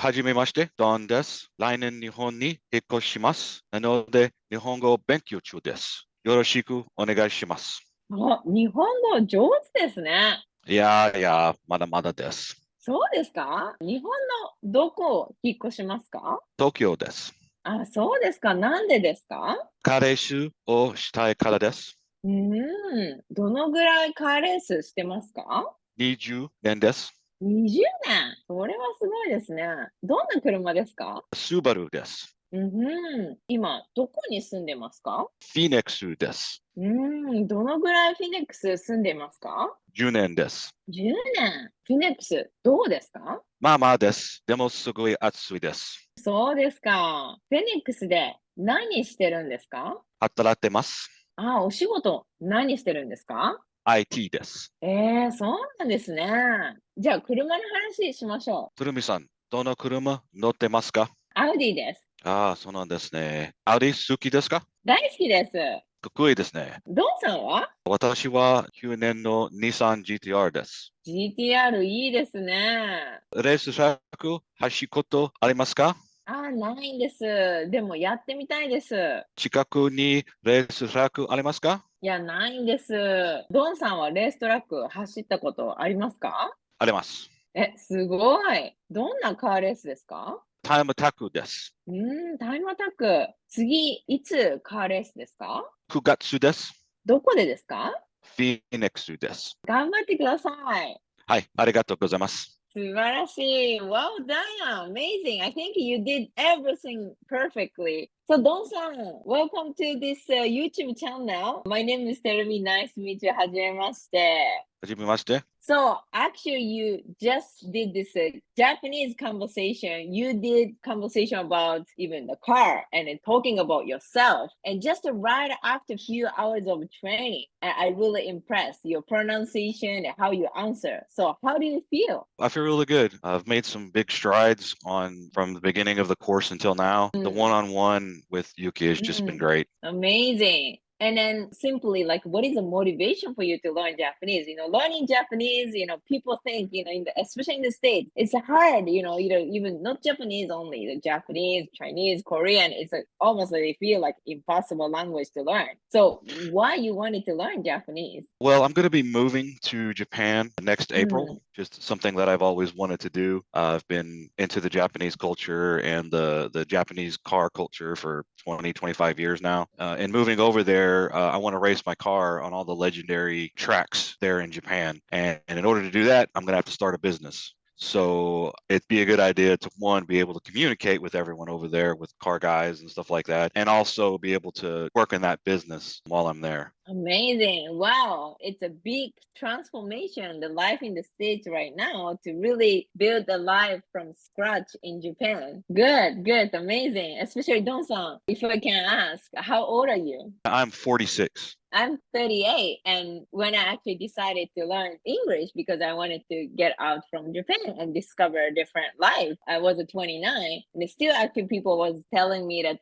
はじめまして、ドンです。来年日本に引っ越します。なので、日本語を勉強中です。よろしくお願いします。あ、日本語上手ですね。いやいや、まだまだです。そうですか？日本のどこを引っ越しますか？東京です。あ、そうですか。なんでですか？彼氏をしたいからです。どのぐらいカーレースしてますか20年です。？20年。それはすごいですね。どんな車ですか？スバルです。今、どこに住んでますか？フィニックスです。どのぐらいフィニックス住んでますか？ 10年です。10 年。フィニックス、どうですか？まあまあです。でもすごい暑いです。そうですか。フェニックスで何してるんですか？働いてます。ああ、お仕事、何してるんですか？ IT です。そうなんですね。じゃあ、車の話しましょう。鶴見さん、どの車乗ってますか？アウディです。ああ、そうなんですね。アウディ好きですか？大好きです。かっこいいですね。ドンさんは？ 私は9年の日産 GTR です。GTR いいですね。レーストラック走ることありますか？ああ、ないんです。でもやってみたいです。近くにレーストラックありますか？いや、ないんです。ドンさんはレーストラック走ったことありますか？あります。すごい。どんなカーレースですか？タイムタックです。タイムアタック。次、いつカーレースですか？9月です。どこでですか？フィニックスです。頑張ってください。はい、ありがとうございます。素晴らしい。Well done. Amazing. I think you did everything perfectly. So, Don-san, welcome to this YouTube channel. My name is Terumi. Nice to meet you. はじめまして。はじめまして。So actually, you just did this Japanese conversation. You did conversation about even the car and then talking about yourself. And just right after a few hours of training, I really impressed your pronunciation and how you answer. So how do you feel? I feel really good. I've made some big strides on from the beginning of the course until now. The Mm, one-on-one with Yuki has just been mm, great. amazing. And then simply like, what is the motivation for you to learn Japanese? Learning Japanese, people think, especially in the States, it's hard, even not Japanese only, the Japanese, Chinese, Korean, it's almost like they feel like impossible language to learn. So why you wanted to learn Japanese? Well, I'm going to be moving to Japan next Mm, April. Just something that I've always wanted to do. I've been into the Japanese culture and the Japanese car culture for 20, 25 years now. And moving over there, I want to race my car on all the legendary tracks there in Japan. And in order to do that, I'm going to have to start a business. So it'd be a good idea to one, be able to communicate with everyone over there with car guys and stuff like that, and also be able to work in that business while I'm there. amazing. Wow. It's a big transformation, the life in the States right now, to really build a life from scratch in Japan. Good, good, amazing. Especially Don-san, if I can ask, how old are you? I'm 46. I'm 38, and when I actually decided to learn English because I wanted to get out from Japan and discover a different life, I was 29, and still actually people was telling me that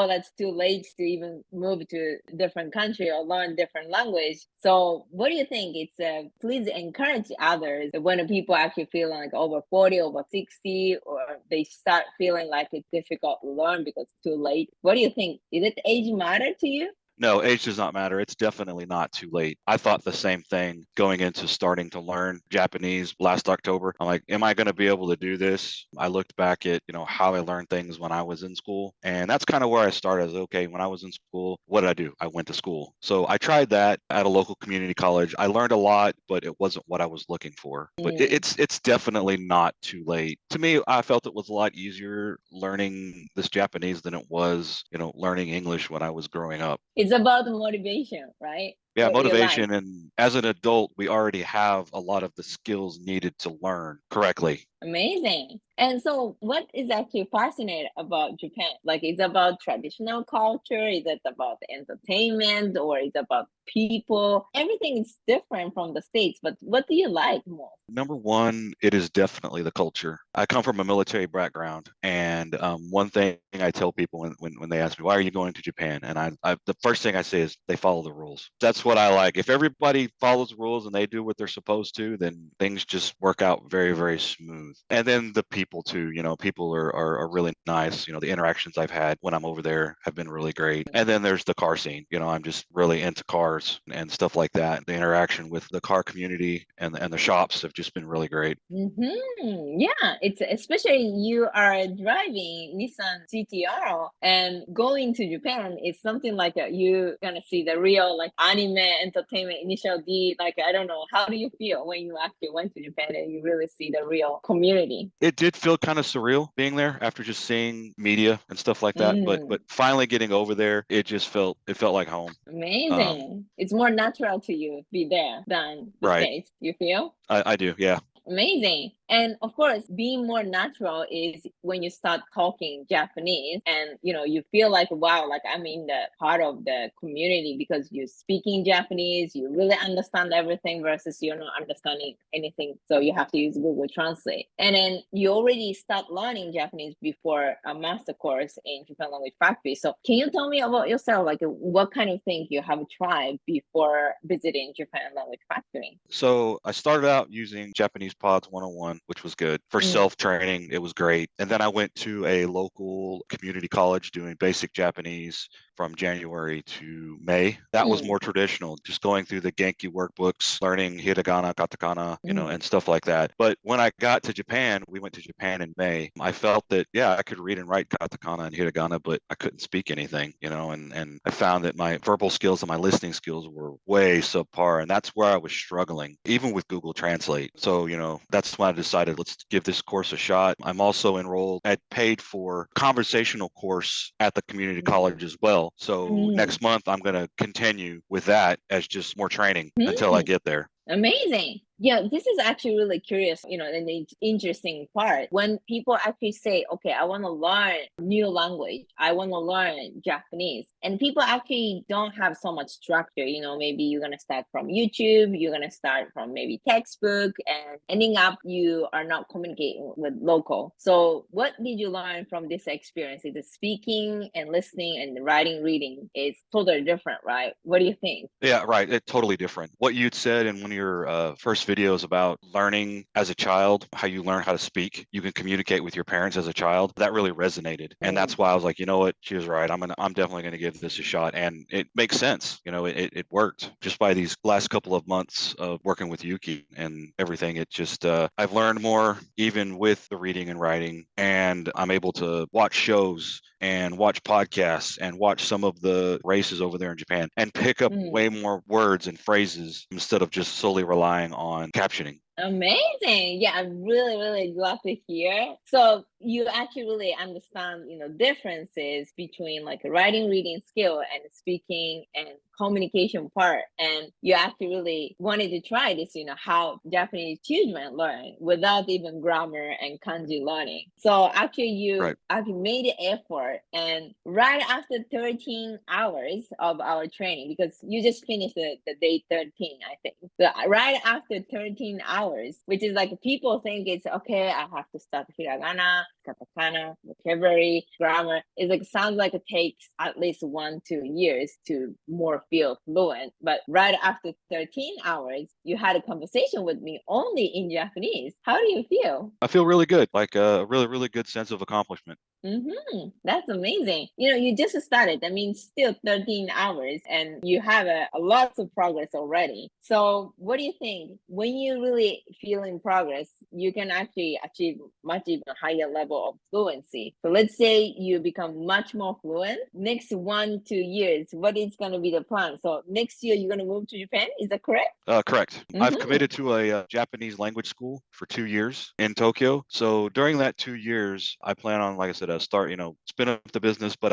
that's too late to even move to a different country or learn different language. So, what do you think? It's please encourage others when people actually feel like over 40, over 60, or they start feeling like it's difficult to learn because it's too late. What do you think? Is it age matter to you? No, age does not matter. It's definitely not too late. I thought the same thing going into starting to learn Japanese last October. I'm like, am I going to be able to do this? I looked back at, how I learned things when I was in school. And that's kind of where I started. Okay, when I was in school, what did I do? I went to school. So I tried that at a local community college. I learned a lot, but it wasn't what I was looking for. But Mm. it's definitely not too late. To me, I felt it was a lot easier learning this Japanese than it was, learning English when I was growing up. It's about motivation, right? Yeah, What you like. motivation. And as an adult, we already have a lot of the skills needed to learn correctly. Amazing. And so, what is actually fascinating about Japan? Like, it's about traditional culture, is it about entertainment, or is it about people? Everything is different from the States, but what do you like more? Number one, it is definitely the culture. I come from a military background, and one thing I tell people when they ask me, "Why are you going to Japan?" and the first thing I say is they follow the rules. That's That's what I like. If everybody follows the rules and they do what they're supposed to, then things just work out very, very smooth. And then the people too, people are really nice. The interactions I've had when I'm over there have been really great. And then there's the car scene. I'm just really into cars and stuff like that. The interaction with the car community and the shops have just been really great. Yeah, it's especially you are driving Nissan GTR and going to Japan. It's something like you're gonna see the real like anime entertainment initial D. Like I don't know, how do you feel when you actually went to Japan and you really see the real community? It did feel kind of surreal being there after just seeing media and stuff like that. But finally getting over there, it felt like home. Amazing. It's more natural to you be there than the Right. States, you feel? I do, yeah. Amazing. And of course, being more natural is when you start talking Japanese and you feel like, wow, like I'm in the part of the community because you're speaking Japanese, you really understand everything versus you're not understanding anything. So you have to use Google Translate. And then you already start learning Japanese before a master course in Japan Language Factory. So can you tell me about yourself? Like what kind of thing you have tried before visiting Japan Language Factory? So I started out using Japanese Pods 101, which was good. For self-training, it was great. And then I went to a local community college doing basic Japanese from January to May. That was more traditional, just going through the Genki workbooks, learning hiragana, katakana, and stuff like that. But when I got to Japan, we went to Japan in May. I felt that, yeah, I could read and write katakana and hiragana, but I couldn't speak anything, and I found that my verbal skills and my listening skills were way subpar. And that's where I was struggling, even with Google Translate. So, that's when I decided, let's give this course a shot. I'm also enrolled at paid for conversational course at the community college as well. So next month, I'm going to continue with that as just more training until I get there. Amazing. Yeah, this is actually really curious, and the interesting part. When people actually say, okay, I want to learn new language, I want to learn Japanese, and people actually don't have so much structure, maybe you're going to start from YouTube, you're going to start from maybe textbook, and ending up you are not communicating with local. So what did you learn from this experience? Is it speaking and listening and writing, reading is totally different, right? What do you think? Yeah, right. It's totally different. What you'd said in one of your first videos about learning as a child, how you learn how to speak, you can communicate with your parents as a child. That really resonated, and that's why I was like, you know what, she was right. I'm definitely gonna give this a shot, and it makes sense. It worked just by these last couple of months of working with Yuki and everything. It just I've learned more even with the reading and writing, and I'm able to watch shows and watch podcasts and watch some of the races over there in Japan and pick up way more words and phrases instead of just solely relying on captioning. Amazing. Yeah, I'm really, really glad to hear. So you actually really understand, differences between like a writing, reading skill and speaking and communication part. And you actually really wanted to try this, how Japanese children learn without even grammar and kanji learning. So actually you actually made the effort, and right after 13 hours of our training, because you just finished the day 13, I think. So right after 13 hours, which is like people think it's okay, I have to start hiragana, katakana, vocabulary, grammar. It's like sounds like it takes at least 1-2 years to more feel fluent. But right after 13 hours, you had a conversation with me only in Japanese. How do you feel? I feel really good, like a really, really good sense of accomplishment. That's amazing. You just started. I mean, still 13 hours and you have a lots of progress already. So what do you think? When you really feel in progress, you can actually achieve much even higher level of fluency. So let's say you become much more fluent. Next 1-2 years, what is going to be the plan? So next year, you're going to move to Japan. Is that correct? Correct. I've committed to a Japanese language school for 2 years in Tokyo. So during that 2 years, I plan on, like I said, start, spin up the business. But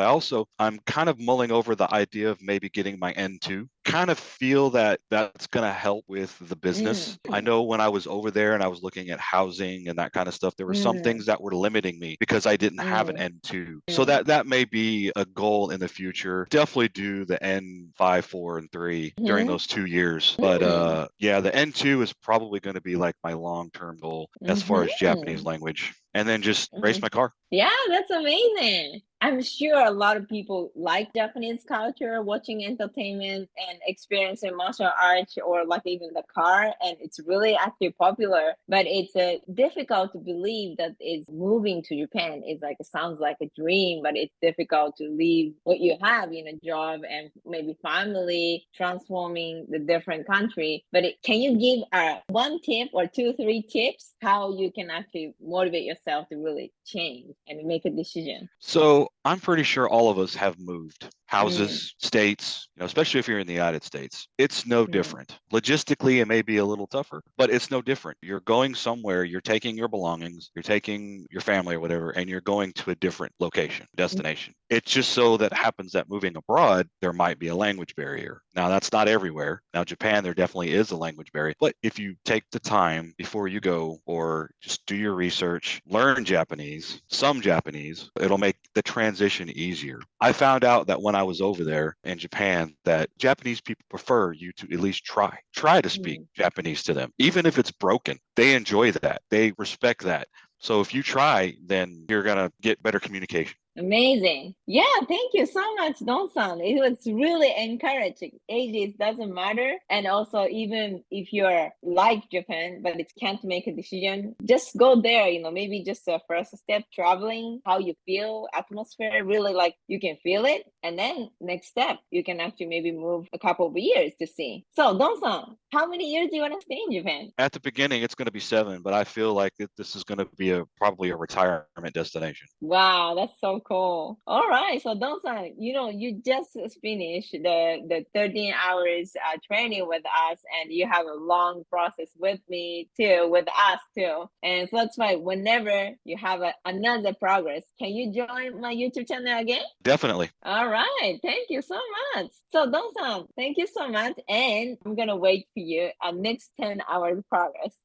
I'm kind of mulling over the idea of maybe getting my N2. Kind of feel that that's going to help with the business. I know when I was over there and I was looking at housing and that kind of stuff, there were some things that were limiting me because I didn't have an N2. So that may be a goal in the future. Definitely do the N5, 4, and 3 during those 2 years. But yeah, the N2 is probably going to be like my long-term goal as far as Japanese language. And then just race my car. Yeah, that's amazing. I'm sure a lot of people like Japanese culture, watching entertainment and experiencing martial arts or like even the car, and it's really actually popular. But it's difficult to believe that it's moving to Japan. It's like it sounds like a dream, but it's difficult to leave what you have in a job and maybe family, transforming the different country. But can you give one tip or two, three tips how you can actually motivate yourself to really change and make a decision? So I'm pretty sure all of us have moved Mm, houses, states, especially if you're in the United States. It's no mm, different. Logistically, it may be a little tougher, but it's no different. You're going somewhere, you're taking your belongings, you're taking your family or whatever, and you're going to a different location, mm, destination. It's just so that happens that moving abroad, there might be a language barrier. Now, that's not everywhere. Now, Japan, there definitely is a language barrier. But if you take the time before you go or just do your research, learn Japanese, some Japanese, it'll make the transition easier. I found out that when I was over there in Japan, that Japanese people prefer you to at least try to speak mm. Japanese to them, even if it's broken. They enjoy that. They respect that. So if you try, then you're going to get better communication. Amazing. Yeah, thank you so much, Don-san. It was really encouraging. Ages doesn't matter. And also, even if you're like Japan, but it can't make a decision, just go there, maybe just a first step traveling, how you feel, atmosphere, really like you can feel it. And then next step, you can actually maybe move a couple of years to see. So, Don-san, how many years do you want to stay in Japan? At the beginning, it's going to be 7, but I feel like this is going to be probably a retirement destination. Wow, that's so cool. All right, so Don-san, you just finished the 13 hours training with us, and you have a long process with me too, with us too. And so that's why whenever you have another progress, can you join my YouTube channel again? Definitely. All right, thank you so much. So Don-san, thank you so much, and I'm gonna wait for you next 10 hours progress.